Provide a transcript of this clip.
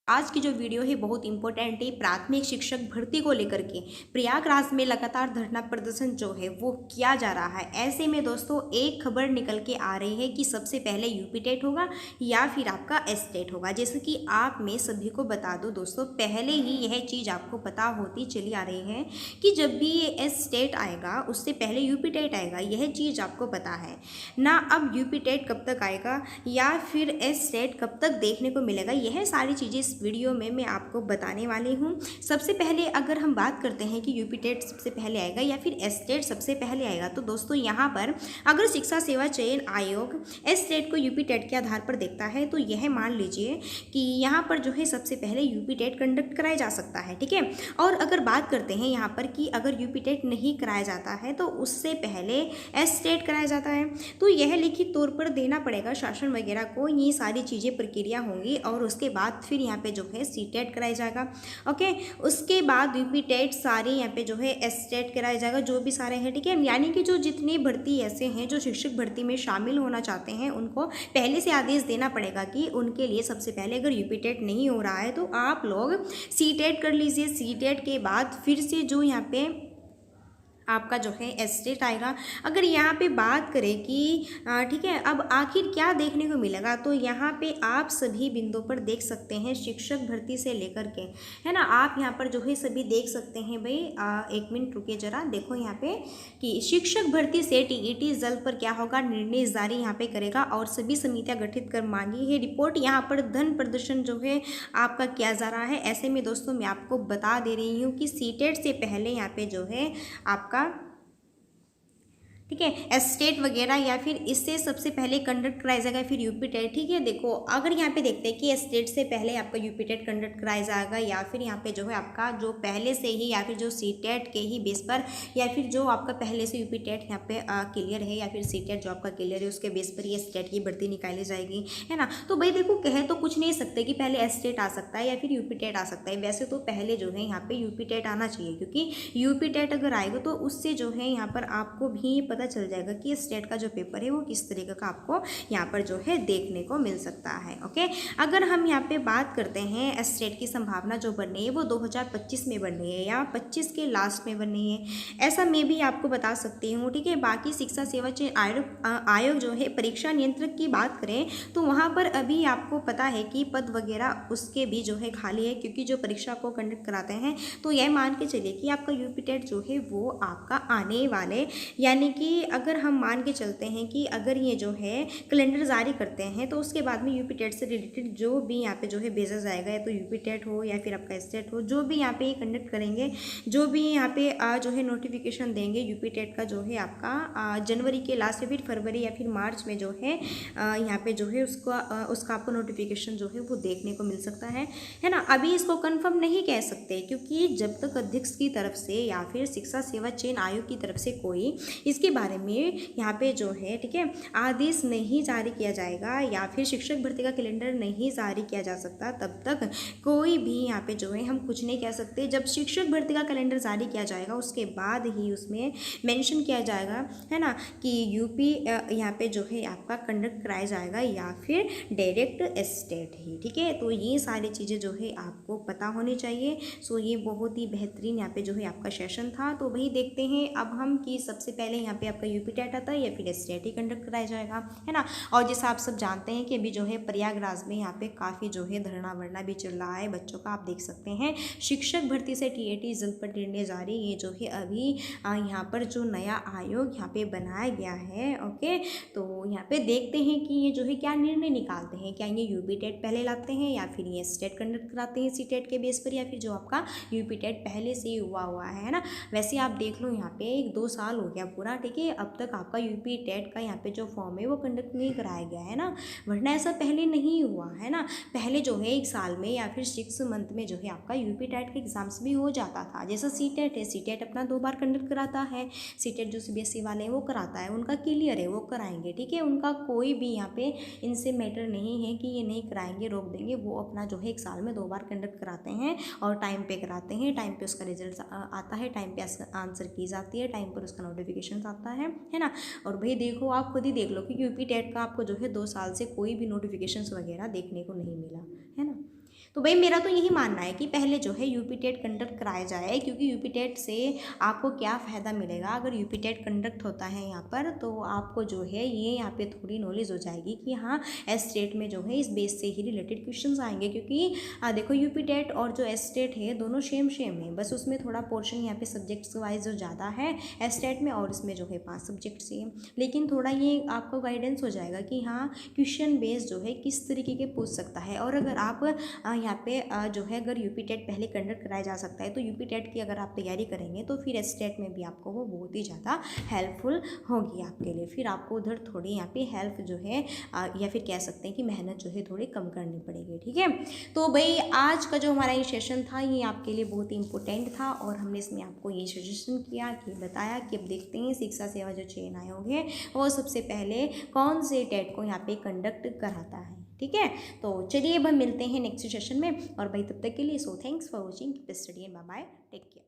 आज की जो वीडियो है बहुत इंपॉर्टेंट है। प्राथमिक शिक्षक भर्ती को लेकर के प्रयागराज में लगातार धरना प्रदर्शन जो है वो किया जा रहा है। ऐसे में दोस्तों एक खबर निकल के आ रही है कि सबसे पहले यूपी टेट होगा या फिर आपका एस टेट होगा। जैसे कि आप मैं सभी को बता दूं दोस्तों, पहले ही यह चीज़ आपको पता होती चली आ रही है कि जब भी ये एस टेट आएगा उससे पहले यूपी टेट आएगा, यह चीज़ आपको पता है ना। अब यूपी टेट कब तक आएगा या फिर एस टेट कब तक देखने को मिलेगा, यह सारी चीज़ें इस वीडियो में मैं आपको बताने वाली हूँ। सबसे पहले अगर हम बात करते हैं कि यूपी टेट सबसे पहले आएगा या फिर एस टेट सबसे पहले आएगा, तो दोस्तों यहाँ पर अगर शिक्षा सेवा चयन आयोग एस टेट को यूपी टेट के आधार पर देखता है तो यह मान लीजिए कि यहाँ पर जो है सबसे पहले यूपी टेट कंडक्ट कराया जा सकता है, ठीक है। और अगर बात करते हैं यहाँ पर कि अगर यूपी टेट नहीं कराया जाता है तो उससे पहले एस टेट कराया जाता है, तो यह लिखित तौर पर देना पड़ेगा शासन वगैरह को। ये सारी चीज़ें प्रक्रिया होंगी और उसके बाद फिर यहाँ पे जो है सी टेट कराया जाएगा, ओके। उसके बाद यूपी टेट सारे यहाँ पे जो है एस टेट कराया जाएगा, जो भी सारे हैं, ठीक है। यानी कि जो जितनी भर्ती ऐसे हैं जो शिक्षक भर्ती में शामिल होना चाहते हैं उनको पहले से आदेश देना पड़ेगा कि उनके लिए सबसे पहले अगर यूपी टेट नहीं हो रहा है तो आप लोग सी टेट कर लीजिए। सी टेट के बाद फिर से जो यहाँ पे आपका जो है एस टेट आएगा। अगर यहाँ पे बात करें कि ठीक है, अब आखिर क्या देखने को मिलेगा, तो यहाँ पे आप सभी बिंदुओं पर देख सकते हैं शिक्षक भर्ती से लेकर के, है ना। आप यहाँ पर जो है सभी देख सकते हैं भाई। एक मिनट रुकिए जरा, देखो यहाँ पे कि शिक्षक भर्ती से टीईटी जल्द पर क्या होगा, निर्णय जारी यहाँ पे करेगा और सभी समितियाँ गठित कर मांगी है रिपोर्ट। यहाँ पर धन प्रदर्शन जो है आपका किया जा रहा है। ऐसे में दोस्तों मैं आपको बता दे रही हूँ कि सी टेट से पहले यहाँ पे जो है आपका, ठीक है, एस्टेट वगैरह या फिर इससे सबसे पहले कंडक्ट कराया जाएगा फिर यूपी टेट, ठीक है। देखो अगर यहाँ पे देखते हैं कि एस्टेट से पहले आपका यूपी टेट कंडक्ट कराया जाएगा या फिर यहाँ पे जो है आपका जो पहले से ही या फिर जो सी टेट के ही बेस पर या फिर जो आपका पहले से यूपी टेट यहाँ पे क्लियर है या फिर सी टेट जो आपका क्लियर है उसके बेस पर ये एस्टेट की भर्ती निकाली जाएगी, है ना। तो भाई देखो कह तो कुछ नहीं सकते कि पहले एस्टेट आ सकता है या फिर यूपी टेट आ सकता है। वैसे तो पहले जो है यहाँ पे यूपी टेट आना चाहिए, क्योंकि यूपी टेट अगर आएगा तो उससे जो है यहाँ पर आपको भी पता चल जाएगा कि स्टेट का जो पेपर है वो किस तरीके का आपको यहाँ पर जो है देखने को मिल सकता है, ओके। अगर हम यहाँ पे बात करते हैं स्टेट की संभावना जो बन रही है वो 2025 में बन रही है या 25 के लास्ट में बन रही है, ऐसा मैं भी आपको बता सकती हूँ, ठीक है। बाकी शिक्षा सेवा चयन आयोग जो है परीक्षा नियंत्रक की बात करें तो वहाँ पर अभी आपको पता है कि पद वगैरह उसके भी जो है खाली है, क्योंकि जो परीक्षा को कंडक्ट कराते हैं तो यह मान के चलिए कि आपका यूपी टेट जो है वो आपका आने वाले, यानी कि अगर हम मान के चलते हैं कि अगर ये जो है कैलेंडर जारी करते हैं तो उसके बाद में यूपी टेट से रिलेटेड जो भी यहाँ पे जो है भेजा जाएगा, या तो यूपी टेट हो या फिर आपका स्टेट हो, जो भी यहाँ पे कंडक्ट करेंगे, जो भी यहाँ पे जो है नोटिफिकेशन देंगे यूपी टेट का जो है आपका जनवरी के लास्ट या फिर फरवरी या फिर मार्च में जो है यहाँ पे जो है उसका आपको नोटिफिकेशन जो है वो देखने को मिल सकता है ना। अभी इसको कन्फर्म नहीं कह सकते, क्योंकि जब तक अध्यक्ष की तरफ से या फिर शिक्षा सेवा चयन आयोग की तरफ से कोई इसके बारे में यहाँ पे जो है, ठीक है, आदेश नहीं जारी किया जाएगा या फिर शिक्षक भर्ती का कैलेंडर नहीं जारी किया जा सकता, तब तक कोई भी यहाँ पे जो है हम कुछ नहीं कह सकते। जब शिक्षक भर्ती का कैलेंडर जारी किया जाएगा उसके बाद ही उसमें मेंशन किया जाएगा, है ना, कि यूपी यहाँ पे जो है आपका कंडक्ट कराया जाएगा या फिर डायरेक्ट स्टेट ही, ठीक है। तो ये सारी चीज़ें जो है आपको पता होनी चाहिए। सो ये बहुत ही बेहतरीन यहाँ पे जो है आपका सेशन था। तो वही देखते हैं अब हम कि सबसे पहले यहाँ पे आपका यूपी टेट आता है या फिर स्टेट ही कंडक्ट कराया जाएगा, है ना। और जैसा आप सब जानते हैं कि अभी जो है प्रयागराज में यहाँ पे काफ़ी जो है धरना वरना भी चल रहा है बच्चों का, आप देख सकते हैं। शिक्षक भर्ती से टीएटी जल्द पर निर्णय जारी, ये जो है अभी यहाँ पर जो नया आयोग यहाँ पे बनाया गया है, ओके। तो यहाँ पे देखते हैं कि ये जो है क्या निर्णय निकालते हैं, क्या ये यूपी टेट पहले लाते हैं या फिर ये स्टेट कंडक्ट कराते हैं सी टेट के बेस पर, या फिर जो आपका यूपी टेट पहले से ही हुआ है ना। वैसे आप देख लो यहाँ पे 1-2 साल हो गया पूरा, ठीक है, अब तक आपका यूपी टेट का यहाँ पे जो फॉर्म है वो कंडक्ट नहीं कराया गया है ना, वरना ऐसा पहले नहीं हुआ है ना। पहले जो है 1 साल में या फिर 6 मंथ में जो है आपका यूपी टेट के एग्जाम्स भी हो जाता था। जैसा सी टेट है, सी टेट अपना 2 बार कंडक्ट कराता है, सी टेट जो सीबीएसई वाले हैं वो कराता है, उनका क्लियर है वो कराएंगे, ठीक है। उनका कोई भी यहाँ पे इनसे मैटर नहीं है कि ये नहीं कराएंगे रोक देंगे, वो अपना जो है 1 साल में 2 बार कंडक्ट कराते हैं और टाइम पे कराते हैं, टाइम पे उसका रिजल्ट आता है, टाइम पे आंसर की जाती है, टाइम पर उसका नोटिफिकेशन आता है ना। और भाई देखो आप खुद ही देख लो कि यूपी टेट का आपको जो है 2 साल से कोई भी नोटिफिकेशंस वगैरह देखने को नहीं मिला, है ना। तो भाई मेरा तो यही मानना है कि पहले जो है यूपी टेट कंडक्ट कराया जाए, क्योंकि यूपी टेट से आपको क्या फ़ायदा मिलेगा। अगर यूपी टेट कंडक्ट होता है यहाँ पर तो आपको जो है ये यहाँ पे थोड़ी नॉलेज हो जाएगी कि हाँ एस्टेट में जो है इस बेस से ही रिलेटेड क्वेश्चंस आएंगे। क्योंकि देखो यूपी टेट और जो एस्टेट है दोनों सेम है, बस उसमें थोड़ा पोर्शन यहाँ पे सब्जेक्ट्स वाइज जो ज़्यादा है एस्टेट में, और इसमें जो है 5 सब्जेक्ट से। लेकिन थोड़ा ये आपको गाइडेंस हो जाएगा कि हाँ क्वेश्चन बेस जो है किस तरीके के पूछ सकता है। और अगर आप यहाँ पे जो है अगर यूपी टेट पहले कंडक्ट कराया जा सकता है तो यूपी टेट की अगर आप तैयारी करेंगे तो फिर एस्टेट में भी आपको वो बहुत ही ज़्यादा हेल्पफुल होगी आपके लिए। फिर आपको उधर थोड़ी यहाँ पे हेल्प जो है या फिर कह सकते हैं कि मेहनत जो है थोड़ी कम करनी पड़ेगी। ठीक है, तो भाई आज का जो हमारा ये सेशन था ये आपके लिए बहुत ही इंपॉर्टेंट था, और हमने इसमें आपको ये सजेशन किया कि बताया कि अब देखते हैं शिक्षा सेवा जो चयन आयोग है वो सबसे पहले कौन से टेट को यहाँ पे कंडक्ट कराता है। ठीक है, तो चलिए अब हम मिलते हैं नेक्स्ट सेशन में, और भाई तब तक के लिए सो thanks for watching, keep study and bye bye, take care.